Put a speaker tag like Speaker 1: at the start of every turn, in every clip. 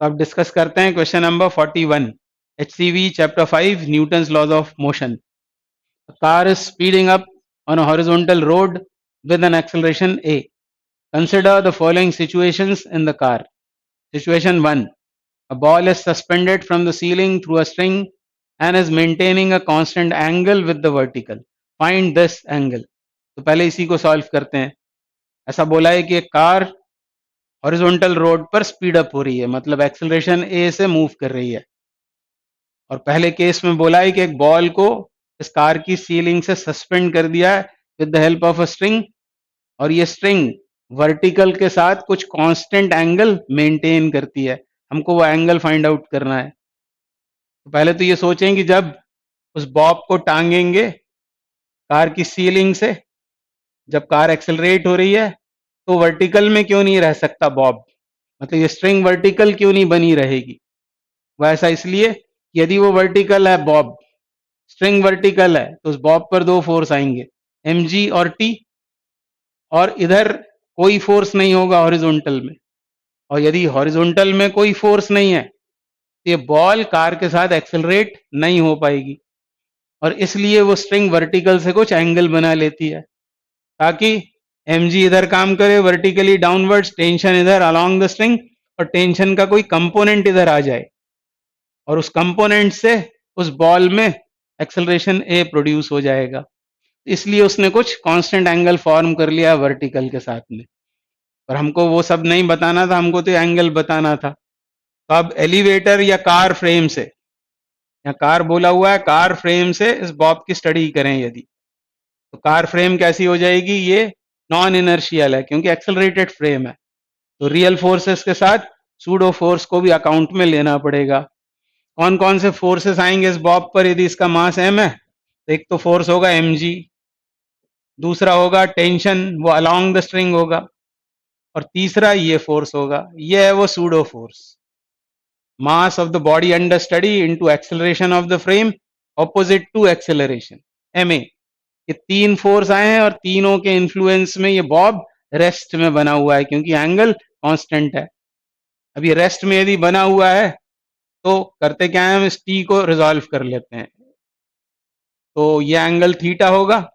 Speaker 1: तो अब डिस्कस करते हैं question number 41, HCV chapter 5, Newton's laws of motion. A car is speeding up on a horizontal road with an acceleration a. Consider the following situations in the car. Situation 1. A ball is suspended from the ceiling through a string and is maintaining a constant angle with the vertical. Find this angle. तो पहले इसी को solve करते हैं. ऐसा बोला है कि एक कार हॉरिजॉन्टल रोड पर स्पीड अप हो रही है, मतलब एक्सेलरेशन ए से मूव कर रही है. और पहले केस में बोला है कि एक बॉल को इस कार की सीलिंग से सस्पेंड कर दिया है with the help of a string, और ये स्ट्रिंग वर्टिकल के साथ कुछ कांस्टेंट एंगल मेंटेन करती है. हमको वो एंगल फाइंड आउट करना है. तो पहले तो ये सोचें कि जब उस बॉब को टांगेंगे कार की सीलिंग से, जब कार एक्सेलरेट हो रही है, तो वर्टिकल में क्यों नहीं रह सकता बॉब, मतलब ये स्ट्रिंग वर्टिकल क्यों नहीं बनी रहेगी. वो ऐसा इसलिए, यदि वो वर्टिकल है बॉब, स्ट्रिंग वर्टिकल है, तो उस बॉब पर दो फोर्स आएंगे, mg और t, और इधर कोई फोर्स नहीं होगा हॉरिजॉन्टल में. और यदि हॉरिजॉन्टल में कोई फोर्स नहीं है तो ये बॉल कार के साथ एक्सेलरेट नहीं हो पाएगी, और इसलिए वो स्ट्रिंग वर्टिकल से कुछ एंगल बना लेती है ताकि mg इधर काम करे वर्टिकली डाउनवर्ड्स, टेंशन इधर अलोंग द स्ट्रिंग, और टेंशन का कोई कंपोनेंट इधर आ जाए, और उस कंपोनेंट से उस बॉल में एक्सेलरेशन ए प्रोड्यूस हो जाएगा. इसलिए उसने कुछ कांस्टेंट एंगल फॉर्म कर लिया वर्टिकल के साथ में. पर हमको वो सब नहीं बताना था, हमको तो एंगल बताना था. तो अब एलिवेटर या कार फ्रेम से, या कार बोला हुआ है, कार फ्रेम से इस बॉब की स्टडी करें यदि, तो कार फ्रेम कैसी हो जाएगी, ये नॉन इनर्शियल है क्योंकि एक्सेलरेटेड फ्रेम है. तो रियल फोर्सेस के साथ सूडो फोर्स को भी अकाउंट में लेना पड़ेगा. कौन कौन से फोर्सेस आएंगे इस बॉब पर यदि इसका मास m है. एक तो फोर्स होगा mg, दूसरा होगा टेंशन, वो अलोंग द स्ट्रिंग होगा, और तीसरा ये फोर्स होगा, ये है वो pseudo force. Mass of the body under study into acceleration of the frame opposite to acceleration, ma. ये तीन फोर्स आए हैं और तीनों के इन्फ्लुएंस में ये बॉब रेस्ट में बना हुआ है क्योंकि एंगल कांस्टेंट है. अब ये रेस्ट में यदि बना हुआ है तो करते क्या है, हम इस टी को रिजॉल्व कर लेते हैं. तो ये एंगल थीटा होगा,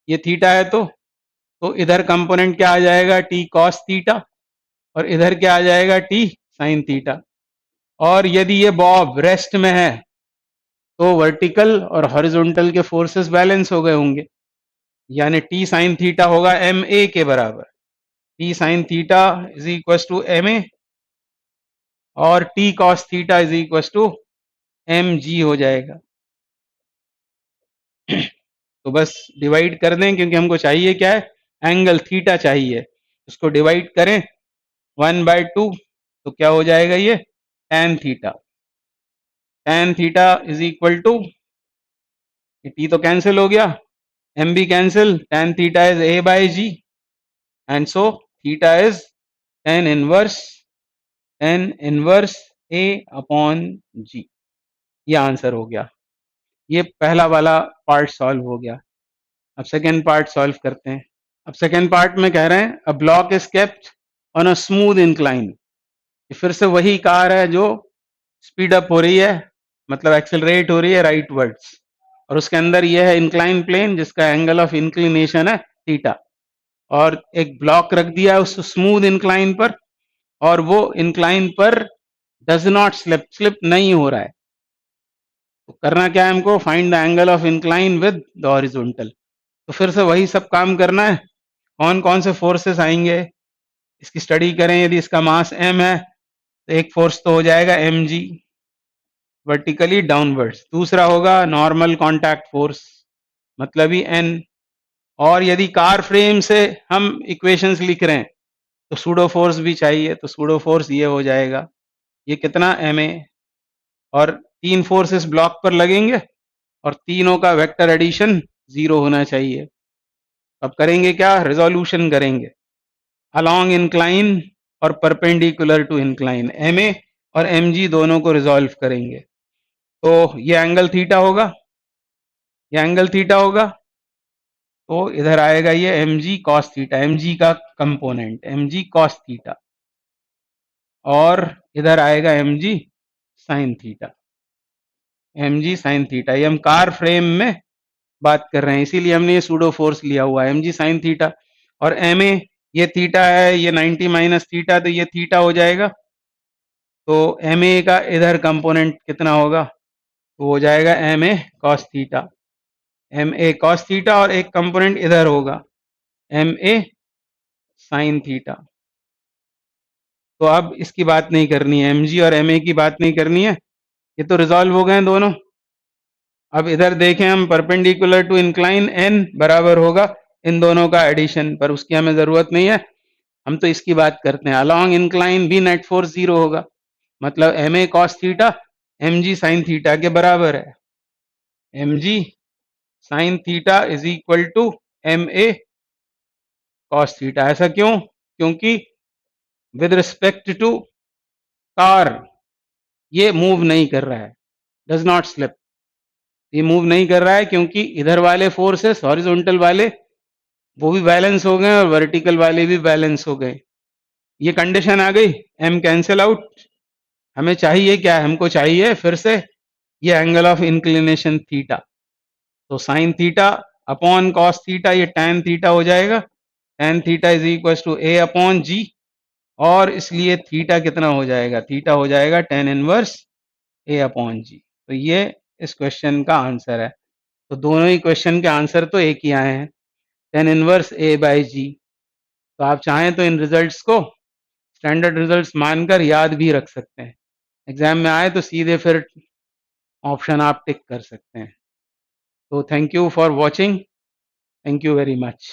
Speaker 1: ये थीटा है, तो इधर कंपोनेंट क्या आ जाएगा, टी कॉस थीटा, और इधर क्या आ जाएगा, टी साइन थीटा. और यदि ये बॉब रेस्ट में है तो वर्टिकल और हॉरिजॉन्टल के फोर्सेस बैलेंस हो गए होंगे, यानी टी साइन थीटा होगा एम ए के बराबर. T sine theta is equal to M A, और T cos theta is equal to M G हो जाएगा. तो बस डिवाइड कर दें क्योंकि हमको चाहिए क्या है, एंगल थीटा चाहिए. उसको डिवाइड करें 1/2, तो क्या हो जाएगा, ये tan theta. tan theta is equal to, T तो कैंसिल हो गया, एम भी cancel, tan theta is a/g, and so theta is tan inverse a upon g. ये आंसर हो गया. ये पहला वाला पार्ट सॉल्व हो गया. अब सेकेंड पार्ट सॉल्व करते हैं. अब सेकेंड पार्ट में कह रहे हैं a block is kept on a smooth incline. फिर से वही कार है जो स्पीड अप हो रही है, मतलब एक्सेलरेट हो रही है राइटवर्ड्स, और उसके अंदर ये है इंक्लाइन प्लेन जिसका एंगल ऑफ इंक्लिनेशन है थीटा, और एक ब्लॉक रख दिया है उस स्मूथ इंक्लाइन पर, और वो इंक्लाइन पर डज नॉट स्लिप नहीं हो रहा है. तो करना क्या है हमको, find the angle of incline with the horizontal. तो फिर से वही सब काम करना है. कौन कौन से फोर्सेस आएंगे इसकी स्टडी करें. यदि इसका मास m है तो एक फोर्स तो हो जाएगा mg वर्टिकली डाउनवर्ड्स, दूसरा होगा नॉर्मल कांटेक्ट फोर्स मतलब ही n. और यदि कार फ्रेम से हम इक्वेशंस लिख रहे हैं तो सूडो फोर्स भी चाहिए, तो सूडो फोर्स ये हो जाएगा, ये कितना ma, और तीन फोर्सेस ब्लॉक पर लगेंगे और तीनों का वेक्टर एडिशन 0 होना चाहिए. अब करेंगे क्या, रिजोल्यूशन करेंगे अलोंग इंक्लाइन और परपेंडिकुलर टू इंक्लाइन, ma और mg दोनों को रिजॉल्व करेंगे. तो ये एंगल थीटा होगा, ये एंगल थीटा होगा, तो इधर आएगा ये mg cos थीटा, mg का कंपोनेंट mg cos थीटा, और इधर आएगा mg sin theta, mg sin theta. ये हम कार फ्रेम में बात कर रहे हैं, इसीलिए हमने ये सूडो फोर्स लिया हुआ है mg sin थीटा। और ma ये थीटा है, ये 90 माइनस थीटा, तो ये थीटा हो जाएगा। तो ma का इधर कंपोनेंट कितना होगा, तो हो जाएगा ma cos theta, ma cos theta, और एक कंपोनेंट इधर होगा ma sin थीटा। तो अब इसकी बात नहीं करनी है, mg और ma की बात नहीं करनी है, ये तो रिजॉल्व हो गए हैं दोनों। अब इधर देखें हम, परपेंडिकुलर टू इंक्लाइन n बराबर होगा इन दोनों का एडिशन, पर उसकी हमें जरूरत नहीं है, हम तो इसकी बात करते हैं। अलोंग इंक्लाइन भी नेट फोर्स 0 होगा, मतलब ma cos theta mg sin theta के बराबर है। mg sin theta is equal to ma cos theta. ऐसा क्यों? क्योंकि विद रिस्पेक्ट टू कार ये मूव नहीं कर रहा है, डज नॉट स्लिप, ये मूव नहीं कर रहा है क्योंकि इधर वाले फोर्सेस हॉरिजॉन्टल वाले वो भी बैलेंस हो गए और वर्टिकल वाले भी बैलेंस हो गए। ये कंडीशन आ गई, m कैंसिल आउट। हमें चाहिए क्या? हमको चाहिए फिर से ये एंगल ऑफ इंक्लिनेशन थीटा। तो sine theta upon cos theta, ये tan थीटा हो जाएगा, tan theta is equal to a upon g, और इसलिए थीटा कितना हो जाएगा, थीटा हो जाएगा tan inverse a upon g। तो ये इस क्वेश्चन का आंसर है। तो दोनों ही क्वेश्चन के आंसर तो एक ही आए हैं, tan इनवर्स a बाई जी। तो आप चाहें तो इन रिजल्ट्स को स्टैंडर्ड रिजल्ट्स मानकर याद भी रख सकते हैं, एग्जाम में आए तो सीधे फिर ऑप्शन आप टिक कर सकते हैं। तो thank you for watching, thank you very much.